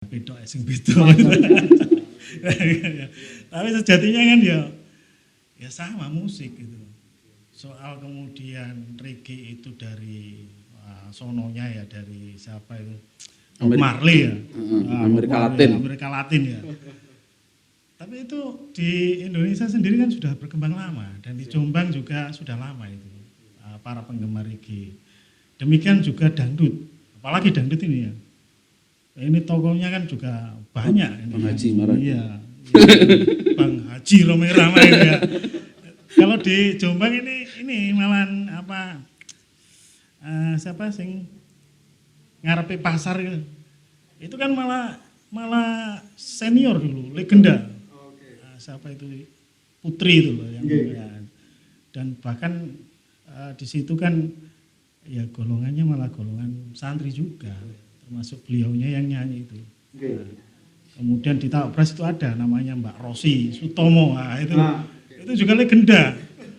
Beda sing beda. Tapi sejatinya kan ya sama musik gitu. Soal kemudian reggae itu dari sononya ya dari siapa itu? Marley ya. Amerika Latin. Amerika Latin ya. Tapi itu di Indonesia sendiri kan sudah berkembang lama dan di Jombang juga sudah lama itu para penggemar reggae. Demikian juga dangdut, apalagi dangdut ini ya. Ini tokohnya kan juga banyak. Bang Haji Marah. Iya. Bang Haji Romera ini ya. Kalau di Jombang ini malahan apa? Siapa sing ngarepe pasar gitu. Itu kan malah senior dulu, legenda. Siapa itu Putri itu loh yang ya. Dan bahkan di situ kan ya golongannya malah golongan santri juga, termasuk beliaunya yang nyanyi itu. Nah, kemudian di Taubras itu ada namanya Mbak Rosi Sutomo, itu juga legenda.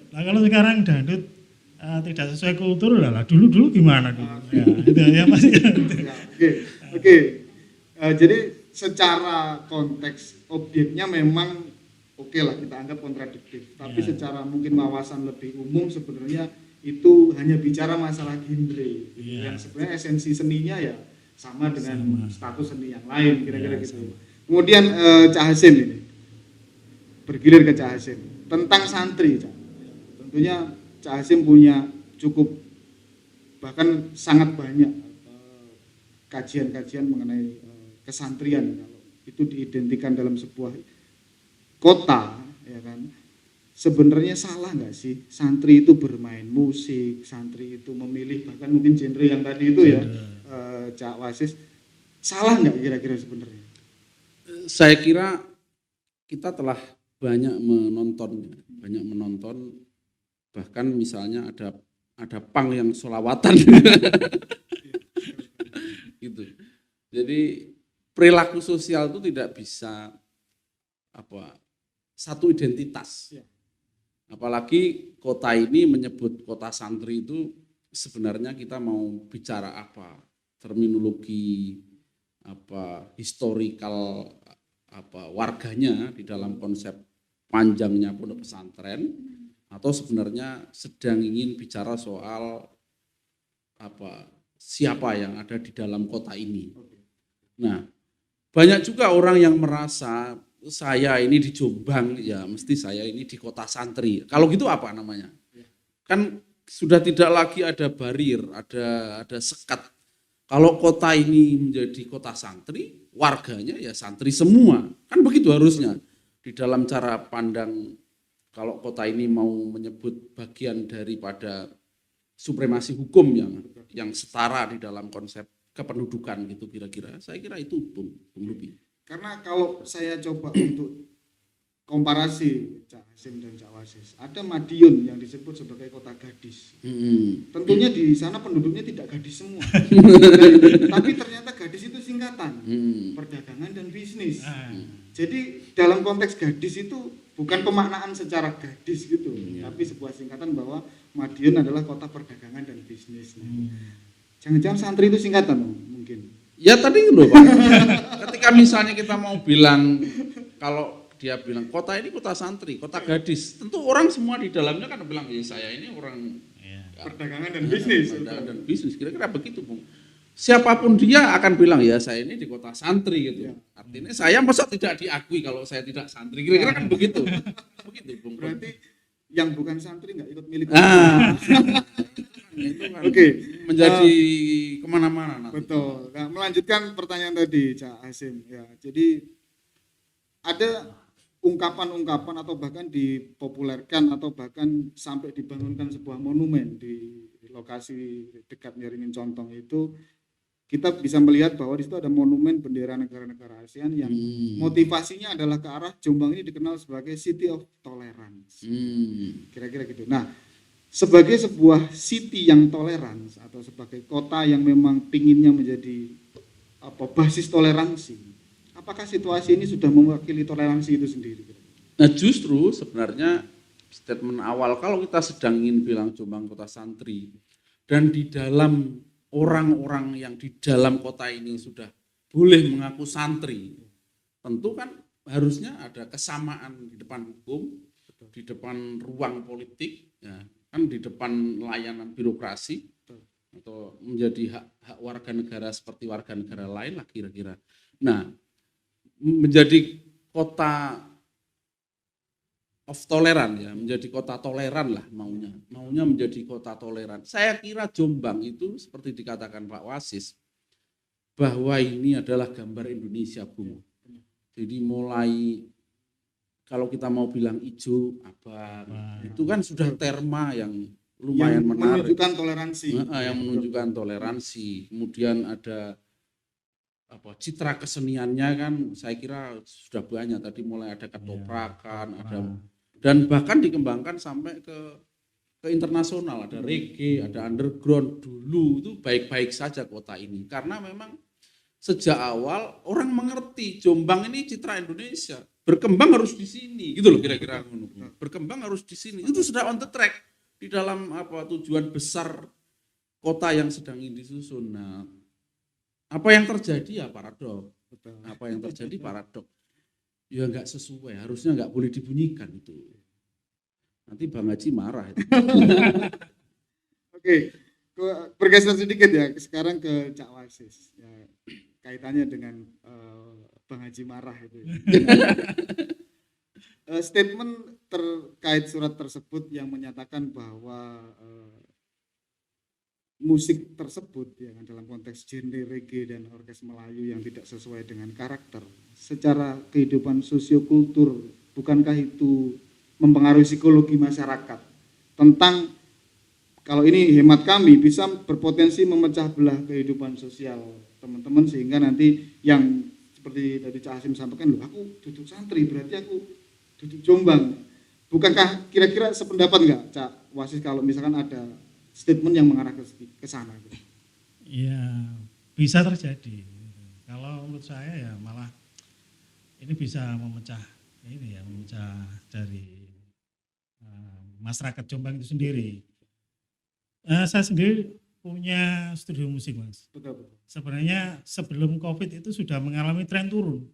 Nah kalau sekarang dangdut tidak sesuai kultur lah dulu gimana dulu? Ya, itu ya pasti. Oke. Jadi secara konteks objeknya memang oke lah kita anggap kontradiktif, tapi secara mungkin wawasan lebih umum sebenarnya itu hanya bicara masalah genre yang sebenarnya esensi seninya ya sama dengan status seni yang lain kira-kira gitu. Sama. Kemudian Cak Hasim ini bergilir ke Cak Hasim tentang santri, Cak. Tentunya Cak Hasim punya cukup bahkan sangat banyak kajian-kajian mengenai kesantrian kalau itu diidentikan dalam sebuah kota, ya kan, sebenarnya salah nggak sih santri itu bermain musik, santri itu memilih bahkan mungkin genre yang tadi itu ya, Cak Wasis, salah nggak kira-kira sebenarnya? Saya kira kita telah banyak menonton, bahkan misalnya ada pang yang sholawatan, gitu. Jadi perilaku sosial itu tidak bisa satu identitas. Apalagi kota ini menyebut kota santri itu sebenarnya kita mau bicara apa? Terminologi historikal warganya di dalam konsep panjangnya pondok pesantren atau sebenarnya sedang ingin bicara soal siapa yang ada di dalam kota ini. Nah, banyak juga orang yang merasa saya ini di Jombang, ya mesti saya ini di kota santri. Kalau gitu apa namanya? Kan sudah tidak lagi ada barier, ada sekat. Kalau kota ini menjadi kota santri, warganya ya santri semua. Kan begitu harusnya. Di dalam cara pandang, kalau kota ini mau menyebut bagian daripada supremasi hukum yang setara di dalam konsep kependudukan gitu kira-kira. Saya kira itu Bung Lubi. Karena kalau saya coba untuk komparasi Cak Hasim dan Cak Wasis, ada Madiun yang disebut sebagai kota gadis. Tentunya di sana penduduknya tidak gadis semua, tapi ternyata gadis itu singkatan perdagangan dan bisnis. Jadi dalam konteks gadis itu bukan pemaknaan secara gadis gitu, tapi sebuah singkatan bahwa Madiun adalah kota perdagangan dan bisnis. Jangan-jangan santri itu singkatan mungkin. Ya tadi loh Pak, ketika misalnya kita mau bilang, kalau dia bilang kota ini kota santri, kota gadis, tentu orang semua di dalamnya kan bilang, ya saya ini orang perdagangan dan bisnis. Perdagangan dan bisnis, kira-kira begitu Bung. Siapapun dia akan bilang, ya saya ini di kota santri gitu. Artinya saya masa tidak diakui kalau saya tidak santri, kira-kira kan begitu. Begitu Bung. Berarti yang bukan santri nggak ikut milik. Itu kan menjadi kemana-mana nanti. Betul. Nah, melanjutkan pertanyaan tadi Cak Hasim ya. Jadi ada ungkapan-ungkapan atau bahkan dipopulerkan atau bahkan sampai dibangunkan sebuah monumen di lokasi dekat Nyaringin Contong itu, kita bisa melihat bahwa di situ ada monumen bendera negara-negara ASEAN yang motivasinya adalah ke arah Jombang ini dikenal sebagai City of Tolerance. Kira-kira gitu. Nah, sebagai sebuah city yang toleran atau sebagai kota yang memang pinginnya menjadi basis toleransi, apakah situasi ini sudah mewakili toleransi itu sendiri? Nah justru sebenarnya statement awal kalau kita sedang ingin bilang Jombang kota santri dan di dalam orang-orang yang di dalam kota ini sudah boleh mengaku santri. Tentu kan harusnya ada kesamaan di depan hukum, di depan ruang politik, ya, kan di depan layanan birokrasi, atau menjadi hak warga negara seperti warga negara lain lah kira-kira. Nah, menjadi kota of toleran ya, menjadi kota toleran lah maunya menjadi kota toleran. Saya kira Jombang itu seperti dikatakan Pak Wasis, bahwa ini adalah gambar Indonesia, Bung. Jadi mulai kalau kita mau bilang hijau, abang, itu kan sudah terma yang lumayan menarik. Menunjukkan toleransi. Yang menunjukkan toleransi. Kemudian ada citra keseniannya kan saya kira sudah banyak, tadi mulai ada ketoprakan, ada, dan bahkan dikembangkan sampai ke internasional, ada reggae, ada underground. Dulu itu baik-baik saja kota ini karena memang sejak awal orang mengerti Jombang ini citra Indonesia, berkembang harus di sini gitu loh kira-kira. Berkembang harus di sini. Itu sudah on the track di dalam tujuan besar kota yang sedang ini disusun. Nah, apa yang terjadi ya paradok. Apa yang terjadi paradok. Ya nggak sesuai, harusnya nggak boleh dibunyikan itu. Nanti Bang Haji marah itu. Oke, bergeser sedikit ya, sekarang ke Cak Wasis. Ya, kaitannya dengan Bang Haji marah itu. Statement terkait surat tersebut yang menyatakan bahwa musik tersebut ya dalam konteks genre reggae dan orkes Melayu yang tidak sesuai dengan karakter secara kehidupan sosiokultur, bukankah itu mempengaruhi psikologi masyarakat tentang, kalau ini hemat kami, bisa berpotensi memecah belah kehidupan sosial teman-teman, sehingga nanti yang seperti tadi Cak Hasim sampaikan, loh aku duduk santri berarti aku duduk Jombang. Bukankah kira-kira sependapat nggak Cak Wasis kalau misalkan ada statement yang mengarah ke sana? Ya bisa terjadi. Kalau menurut saya ya malah ini bisa memecah dari masyarakat Jombang itu sendiri. Saya sendiri punya studio musik, Mas. Betul. Sebenarnya sebelum COVID itu sudah mengalami tren turun.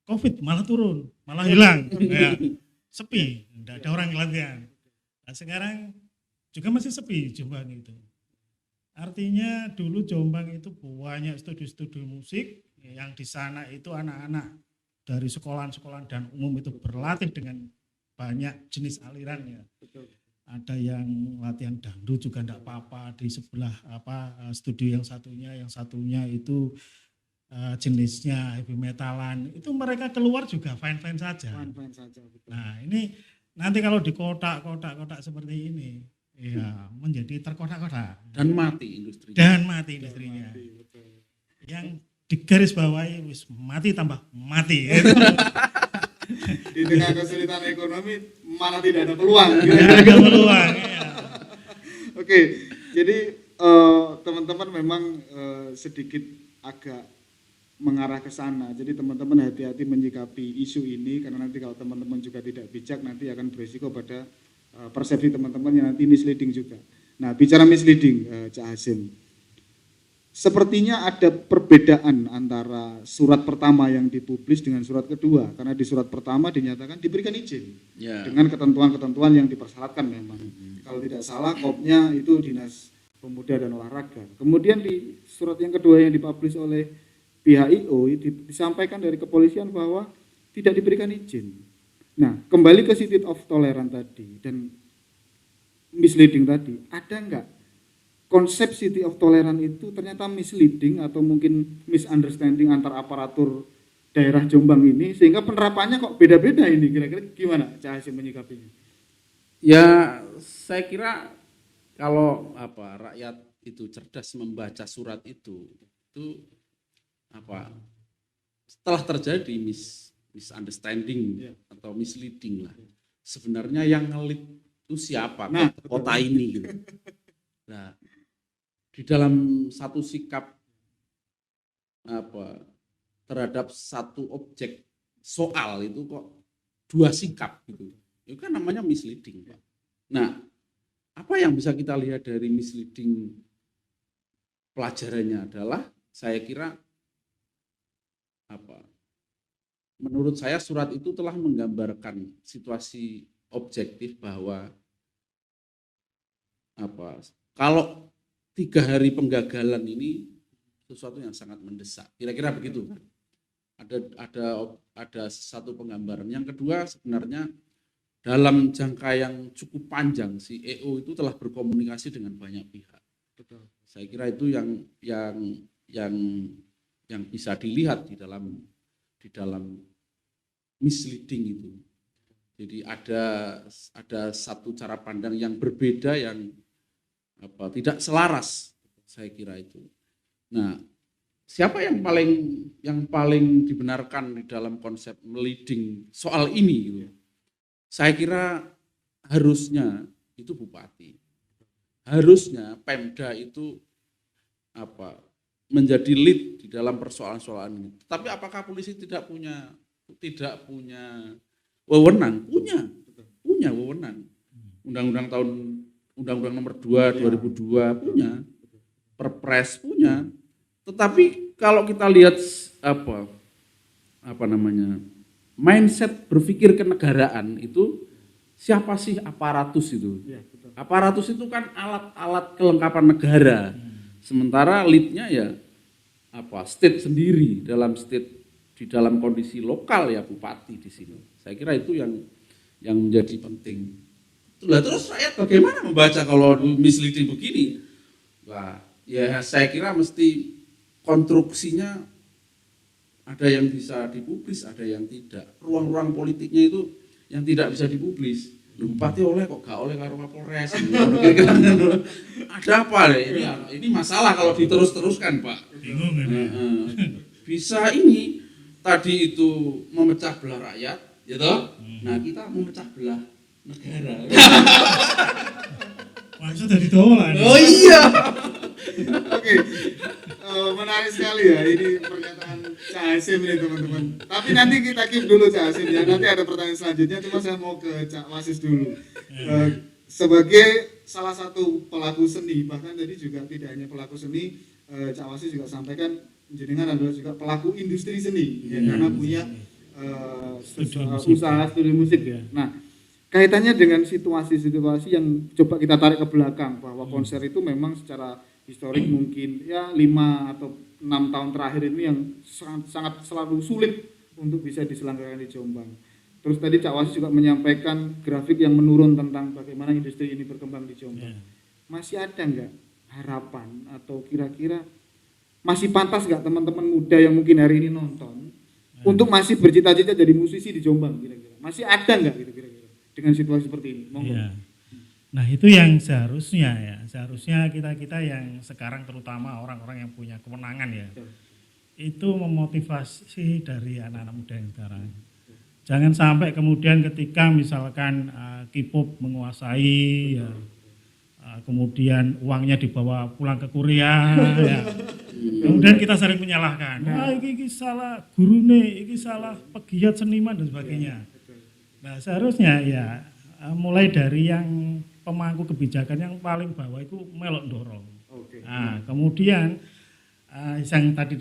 COVID malah turun, malah hilang, ya, sepi, tidak ada orang latihan. Nah, sekarang juga masih sepi Jombang itu. Artinya dulu Jombang itu banyak studio-studio musik yang di sana itu anak-anak dari sekolahan-sekolahan dan umum itu berlatih dengan banyak jenis alirannya. Ada yang latihan dangdut juga enggak apa-apa, di sebelah studio yang satunya itu jenisnya heavy metalan. Itu mereka keluar juga fine-fine saja. Fine-fine saja, betul. Nah, ini nanti kalau di kotak-kotak seperti ini ya menjadi terkotak-kotak dan mati industrinya. Betul. Yang digaris bawahi wis mati tambah mati. Di tengah kesulitan ekonomi malah tidak ada peluang. Tidak ada peluang. Ya. Oke, jadi teman-teman memang sedikit agak mengarah ke sana. Jadi teman-teman hati-hati menyikapi isu ini karena nanti kalau teman-teman juga tidak bijak nanti akan berisiko pada persepsi teman-teman yang nanti misleading juga. Nah, bicara misleading, Cak Hasim, sepertinya ada perbedaan antara surat pertama yang dipublis dengan surat kedua, karena di surat pertama dinyatakan diberikan izin dengan ketentuan-ketentuan yang dipersyaratkan memang. Kalau tidak salah kopnya itu Dinas Pemuda dan Olahraga. Kemudian di surat yang kedua yang dipublis oleh pihak IO disampaikan dari kepolisian bahwa tidak diberikan izin. Nah, kembali ke City of Tolerance tadi dan misleading tadi, ada enggak konsep City of Tolerance itu ternyata misleading atau mungkin misunderstanding antar aparatur daerah Jombang ini sehingga penerapannya kok beda-beda ini, kira-kira gimana Cak Hasim menyikapinya? Ya, saya kira kalau rakyat itu cerdas membaca surat itu setelah terjadi misunderstanding atau misleading lah. Sebenarnya yang ngelit itu siapa? Kota ini gitu. Nah, di dalam satu sikap terhadap satu objek soal itu kok dua sikap gitu. Itu kan namanya misleading, Pak. Nah, apa yang bisa kita lihat dari misleading pelajarannya adalah saya kira apa? Menurut saya surat itu telah menggambarkan situasi objektif bahwa apa? Kalau 3 hari penggagalan ini sesuatu yang sangat mendesak. Kira-kira begitu. Ada satu penggambaran. Yang kedua sebenarnya dalam jangka yang cukup panjang si EO itu telah berkomunikasi dengan banyak pihak. Betul. Saya kira itu yang bisa dilihat di dalam misleading itu. Jadi ada satu cara pandang yang berbeda yang tidak selaras, saya kira itu. Nah, siapa yang paling dibenarkan di dalam konsep leading soal ini gitu? Saya kira harusnya itu bupati. Harusnya Pemda itu menjadi lead di dalam persoalan-persoalan ini. Tapi apakah polisi tidak punya wewenang? Punya wewenang. Undang-Undang nomor 2 2002 punya, Perpres punya. Tetapi kalau kita lihat mindset berpikir kenegaraan itu, siapa sih aparatus itu? Ya, betul. Aparatus itu kan alat-alat kelengkapan negara. Sementara leadnya ya state sendiri di dalam kondisi lokal ya bupati di sini. Saya kira itu yang menjadi penting. Terus rakyat bagaimana membaca kalau misleading begini? Wah, ya saya kira mesti konstruksinya ada yang bisa dipublis, ada yang tidak. Ruang-ruang politiknya itu yang tidak bisa dipublis. Bupati oleh kok gak oleh karo Kapolres. Ada apa ya? Ini masalah kalau diterus-teruskan, Pak. Bingung kan? Bisa ini tadi itu memecah belah rakyat, ya toh? Nah, kita memecah belah negara. Maksud dari dolan. Oh iya. Oke, menarik sekali ya ini pernyataan Cak Hasim ini teman-teman. Tapi nanti kita keep dulu Cak Hasim ya. Nanti ada pertanyaan selanjutnya. Cuma saya mau ke Cak Wasis dulu. Sebagai salah satu pelaku seni, bahkan tadi juga tidak hanya pelaku seni, Cak Wasis juga sampaikan jenengan adalah juga pelaku industri seni, ya, karena punya usaha studi musik ya. Nah, kaitannya dengan situasi-situasi yang coba kita tarik ke belakang, bahwa konser itu memang secara historik mungkin ya 5 atau 6 tahun terakhir ini yang sangat selalu sulit untuk bisa diselenggarakan di Jombang. Terus tadi Cak Wasis juga menyampaikan grafik yang menurun tentang bagaimana industri ini berkembang di Jombang. Masih ada nggak harapan atau kira-kira masih pantas nggak teman-teman muda yang mungkin hari ini nonton untuk masih bercita-cita jadi musisi di Jombang kira-kira? Masih ada nggak gitu kira-kira dengan situasi seperti ini? Iya. Nah itu yang seharusnya kita yang sekarang terutama orang-orang yang punya kewenangan ya, itu memotivasi dari anak-anak muda yang sekarang. Jangan sampai kemudian ketika misalkan K-pop menguasai, ya, kemudian uangnya dibawa pulang ke Korea, ya. Kemudian kita sering menyalahkan, ini salah gurune, ini salah pegiat seniman dan sebagainya. Nah seharusnya ya mulai dari yang pemangku kebijakan yang paling bawah itu melok dorong. Nah, kemudian yang tadi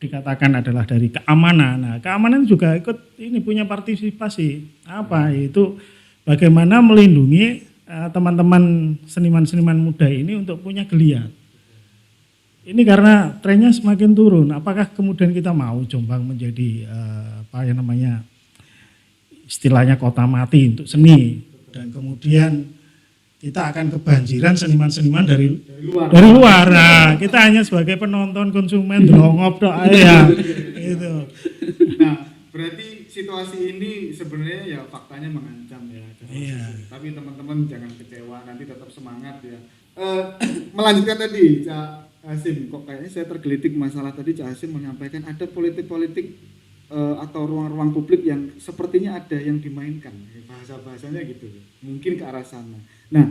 dikatakan adalah dari keamanan. Nah, keamanan juga ikut ini punya partisipasi. Yaitu bagaimana melindungi teman-teman seniman-seniman muda ini untuk punya geliat. Ini karena trennya semakin turun. Apakah kemudian kita mau Jombang menjadi istilahnya kota mati untuk seni, dan kemudian kita akan kebanjiran seniman-seniman dari luar. Nah, kita hanya sebagai penonton, konsumen, drongop doa ya. Gitu. Nah, berarti situasi ini sebenarnya ya faktanya mengancam ya. Iya. Tapi teman-teman jangan kecewa, nanti tetap semangat ya. Melanjutkan tadi Cak Hasim, kok kayaknya saya tergelitik masalah tadi Cak Hasim menyampaikan ada politik-politik atau ruang-ruang publik yang sepertinya ada yang dimainkan, bahasa-bahasanya gitu, mungkin ke arah sana. Nah,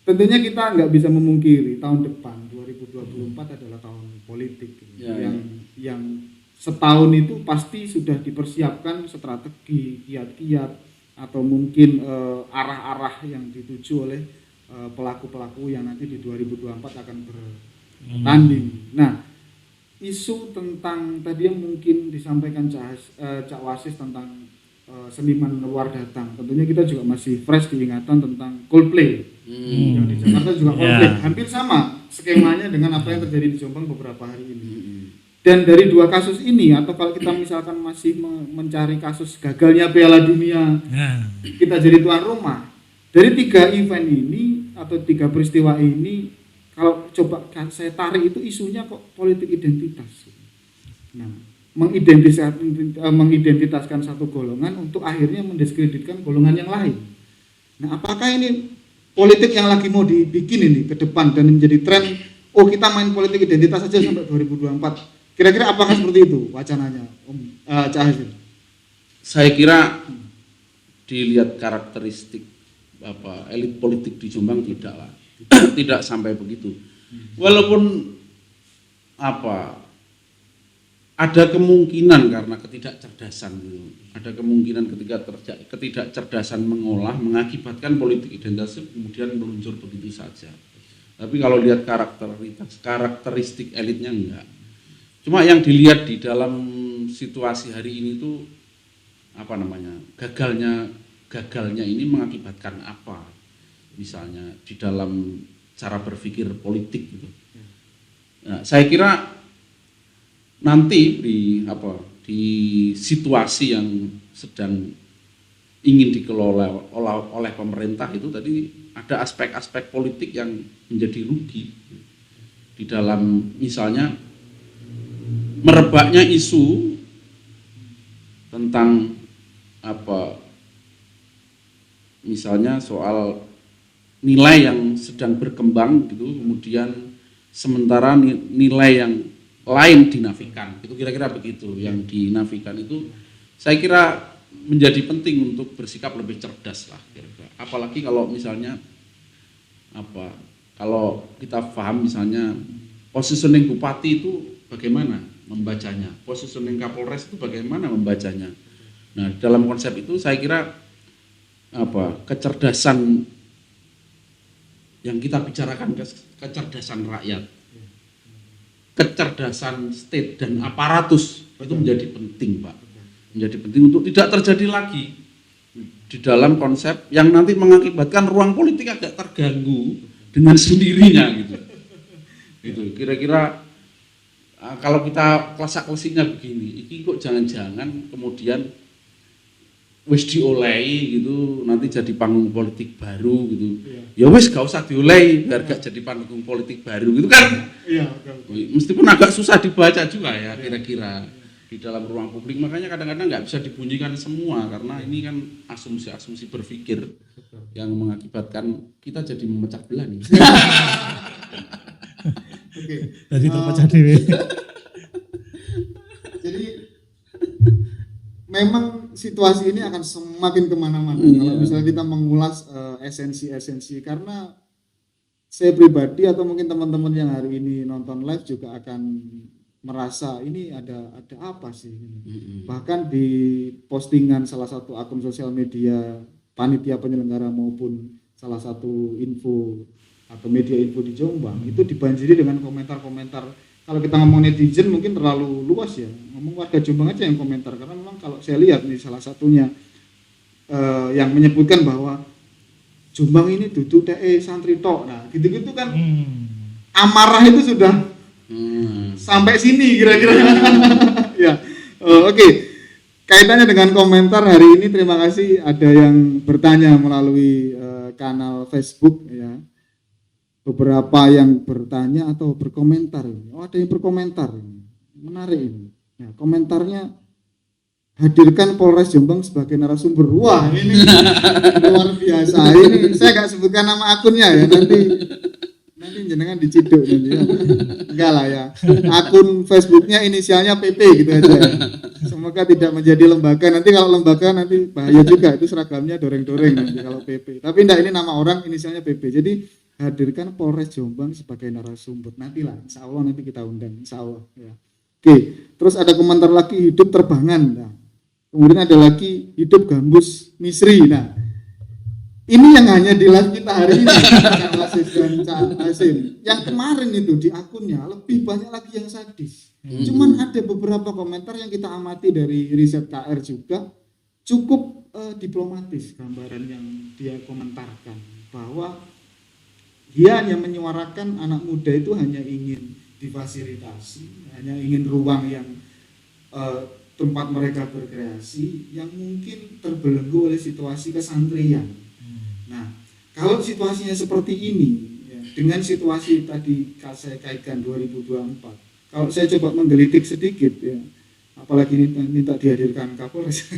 tentunya kita nggak bisa memungkiri tahun depan 2024 adalah tahun politik yang setahun itu pasti sudah dipersiapkan strategi, kiat-kiat atau mungkin arah-arah yang dituju oleh pelaku-pelaku yang nanti di 2024 akan bertanding. Nah, isu tentang tadi yang mungkin disampaikan Cak Wasis tentang seniman luar datang. Tentunya kita juga masih fresh diingatan tentang Coldplay. Yang di Jakarta juga Coldplay. Hampir sama skemanya dengan apa yang terjadi di Jombang beberapa hari ini. Dan dari dua kasus ini, atau kalau kita misalkan masih mencari kasus gagalnya Piala Dunia, kita jadi tuan rumah. Dari 3 event ini atau 3 peristiwa ini, kalau coba saya tarik itu isunya kok politik identitas. Nah, mengidentitaskan satu golongan untuk akhirnya mendiskreditkan golongan yang lain. Nah, apakah ini politik yang lagi mau dibikin ini ke depan dan menjadi tren? Oh, kita main politik identitas saja sampai 2024. Kira-kira apakah seperti itu wacananya, Cak Hasim? Saya kira dilihat karakteristik elit politik di Jombang tidaklah, tidak sampai begitu. Walaupun ada kemungkinan karena ketidakcerdasan gitu. Ada kemungkinan ketidakcerdasan mengolah mengakibatkan politik identitas kemudian meluncur begitu saja. Tapi kalau lihat karakteristik elitnya enggak. Cuma yang dilihat di dalam situasi hari ini itu gagalnya ini mengakibatkan apa? Misalnya di dalam cara berpikir politik gitu. Nah, saya kira nanti di situasi yang sedang ingin dikelola oleh pemerintah itu tadi ada aspek-aspek politik yang menjadi rugi di dalam misalnya merebaknya isu tentang misalnya soal nilai yang sedang berkembang gitu, kemudian sementara nilai yang lain dinafikan, itu kira-kira begitu. Yang dinafikan itu saya kira menjadi penting untuk bersikap lebih cerdas lah kira-kira. Apalagi kalau misalnya kalau kita paham misalnya positioning bupati itu bagaimana membacanya, positioning Kapolres itu bagaimana membacanya. Nah, dalam konsep itu saya kira kecerdasan yang kita bicarakan, kecerdasan rakyat, kecerdasan state dan aparatus itu menjadi penting, Pak. Menjadi penting untuk tidak terjadi lagi di dalam konsep yang nanti mengakibatkan ruang politik agak terganggu dengan sendirinya gitu. Itu kira-kira kalau kita klasak-klasiknya begini, ini kok jangan-jangan kemudian wis diolehi gitu, nanti jadi panggung politik baru gitu. Ya wis gak usah diolehi, biar gak jadi panggung politik baru gitu kan. Iya, meskipun agak susah dibaca juga ya kira-kira di dalam ruang publik, makanya kadang-kadang nggak bisa dibunyikan semua karena ini kan asumsi-asumsi berpikir yang mengakibatkan kita jadi memecah belah nih. Oke. Jadi terpecah dewe. Jadi memang situasi ini akan semakin kemana-mana kalau misalnya kita mengulas esensi-esensi, karena saya pribadi atau mungkin teman-teman yang hari ini nonton live juga akan merasa ini ada apa sih ini. Bahkan di postingan salah satu akun sosial media panitia penyelenggara maupun salah satu info atau media info di Jombang itu dibanjiri dengan komentar-komentar. Kalau kita ngomong netizen mungkin terlalu luas ya, ngomong warga Jombang aja yang komentar, karena memang kalau saya lihat nih salah satunya yang menyebutkan bahwa Jombang ini duduk santri tok. Nah gitu-gitu kan amarah itu sudah sampai sini kira-kira. Ya, oke. Kaitannya dengan komentar hari ini, terima kasih ada yang bertanya melalui kanal Facebook ya. Beberapa yang bertanya atau berkomentar. Oh, ada yang berkomentar. Menarik ini. Ya, komentarnya, hadirkan Polres Jombang sebagai narasumber. Wah, ini luar biasa. Ini saya nggak sebutkan nama akunnya ya, nanti jenengan diciduk nanti ya. Enggak lah ya. Akun Facebooknya inisialnya PP gitu aja. Semoga tidak menjadi lembaga. Nanti kalau lembaga nanti bahaya juga, itu seragamnya doreng-doreng nanti kalau PP. Tapi enggak, ini nama orang inisialnya PP. Jadi hadirkan Polres Jombang sebagai narasumber. Nantilah, insya Allah nanti kita undang, insya Allah. Ya. Oke, terus ada komentar lagi, hidup terbangan. Nah, kemudian ada lagi hidup gambus misri. Nah, ini yang hanya di live kita hari ini, Kak Asis dan Cak Hasim. Yang kemarin itu di akunnya lebih banyak lagi yang sadis. Cuman ada beberapa komentar yang kita amati dari riset KR juga cukup diplomatis gambaran yang dia komentarkan bahwa dia hanya menyuarakan anak muda itu hanya ingin difasilitasi, hanya ingin ruang yang tempat mereka berkreasi yang mungkin terbelenggu oleh situasi kesantrian. Nah, kalau situasinya seperti ini, ya, dengan situasi tadi saya kaitkan 2024, kalau saya coba menggelitik sedikit, ya, apalagi ini minta dihadirkan Kapolres,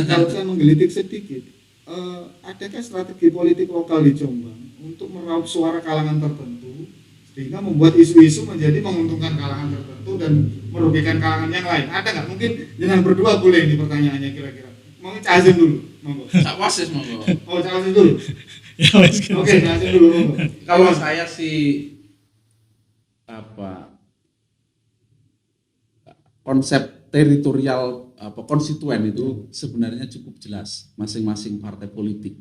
kalau saya menggelitik sedikit, adakah strategi politik lokal di Jombang untuk meraup suara kalangan tertentu, sehingga membuat isu-isu menjadi menguntungkan kalangan tertentu dan merugikan kalangan yang lain? Ada nggak? Mungkin jangan berdua boleh ini pertanyaannya kira-kira. Mau Cak Hasim dulu, monggo. Cak Wasis monggo. Oh, Cak Hasim dulu. Ya, wes, Oke, Cak Hasim dulu, monggo. Kalau saya sih konsep teritorial konstituen itu sebenarnya cukup jelas masing-masing partai politik.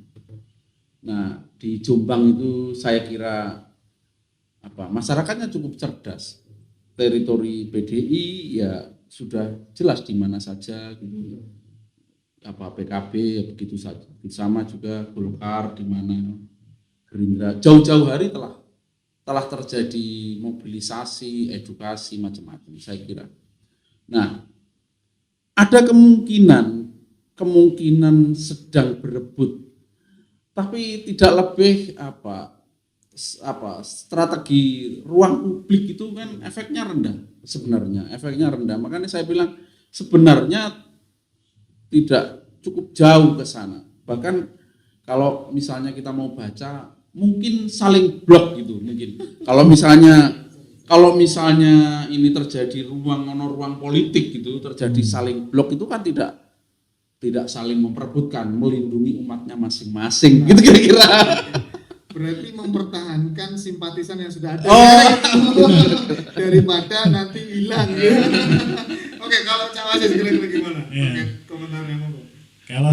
Nah, di Jombang itu saya kira masyarakatnya cukup cerdas. Teritori PDI ya sudah jelas di mana saja gitu. PKB ya begitu saja. Sama juga Golkar di mana, Gerindra jauh-jauh hari telah terjadi mobilisasi, edukasi macam-macam saya kira. Nah, ada kemungkinan sedang berebut, tapi tidak lebih strategi ruang publik itu kan efeknya rendah sebenarnya, makanya saya bilang sebenarnya tidak cukup jauh ke sana. Bahkan kalau misalnya kita mau baca mungkin saling blok gitu mungkin. Kalau misalnya ini terjadi ruang politik gitu, terjadi saling blok itu kan tidak saling memperebutkan, melindungi umatnya masing-masing gitu kira-kira. Berarti mempertahankan simpatisan yang sudah ada daripada nanti hilang ya. Oke, kalau Cak Wasis kira-kira gimana? Ya. Oke, komentarnya monggo. Kalau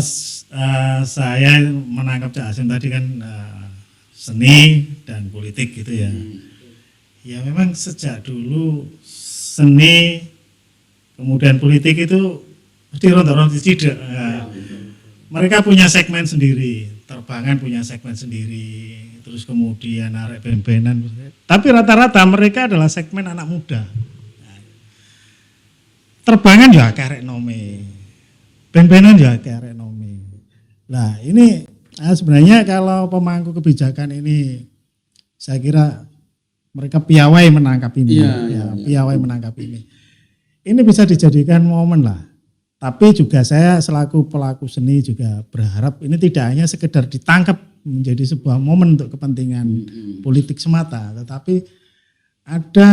saya menangkap Cak Hasim tadi kan seni dan politik gitu ya. Ya memang sejak dulu seni kemudian politik itu mesti rontok-rontok tidak. Mereka punya segmen sendiri, terbangan punya segmen sendiri, terus kemudian arek ben-benan. Tapi rata-rata mereka adalah segmen anak muda. Terbangan ya karek nome, ben-benan ya karek nome. Nah ini sebenarnya kalau pemangku kebijakan ini, saya kira mereka piawai menangkap ini, piawai menangkap ini. Ini bisa dijadikan momen lah. Tapi juga saya selaku pelaku seni juga berharap ini tidak hanya sekedar ditangkap menjadi sebuah momen untuk kepentingan politik semata, tetapi ada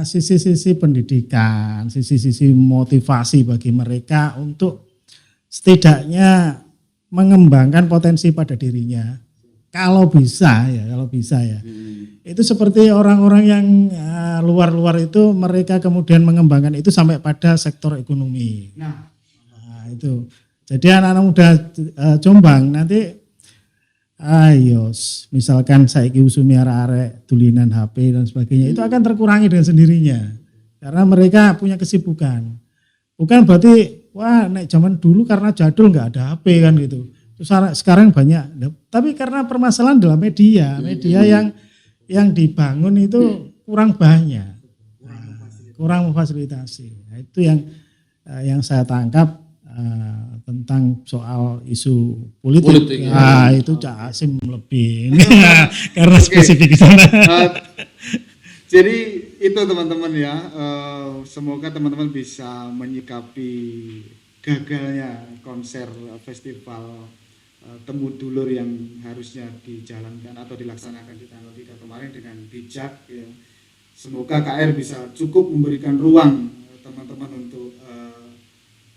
sisi-sisi pendidikan, sisi-sisi motivasi bagi mereka untuk setidaknya mengembangkan potensi pada dirinya. Kalau bisa ya. Itu seperti orang-orang yang luar-luar itu mereka kemudian mengembangkan itu sampai pada sektor ekonomi. Nah itu. Jadi anak-anak muda Jombang nanti ayo misalkan saiki usumi arek tulinan HP dan sebagainya itu akan terkurangi dengan sendirinya karena mereka punya kesibukan. Bukan berarti wah nek zaman dulu karena jadul nggak ada HP kan gitu. Terus sekarang banyak, tapi karena permasalahan dalam media yang dibangun itu kurang banyak, kurang memfasilitasi. Nah, itu yang saya tangkap tentang soal isu politik. Nah, itu Cak Hasim lebih karena spesifik di sana. Jadi itu teman-teman ya, semoga teman-teman bisa menyikapi gagalnya konser festival Temu Dulur yang harusnya dijalankan atau dilaksanakan di tanggal 3 kemarin dengan bijak ya. Semoga KR bisa cukup memberikan ruang teman-teman untuk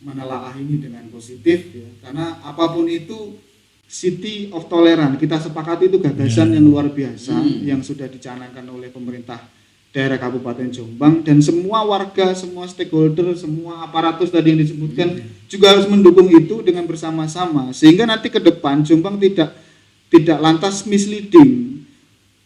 menelaah ini dengan positif ya. Karena apapun itu City of Tolerance, kita sepakati itu gagasan yang luar biasa yang sudah dicanangkan oleh pemerintah daerah Kabupaten Jombang dan semua warga, semua stakeholder, semua aparatus tadi yang disebutkan juga harus mendukung itu dengan bersama-sama sehingga nanti ke depan Jombang tidak tidak lantas misleading.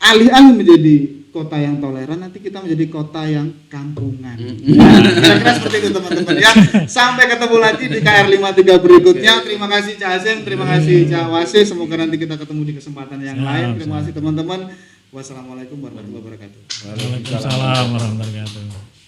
Alih-alih menjadi kota yang toleran, nanti kita menjadi kota yang kampungan. Kira-kira seperti itu teman-teman ya. Sampai ketemu lagi di KR53 berikutnya. Terima kasih Cak Hasim, terima kasih Cak Wase. Semoga nanti kita ketemu di kesempatan yang lain. Terima kasih teman-teman. Wassalamualaikum warahmatullahi wabarakatuh. Waalaikumsalam warahmatullahi wabarakatuh.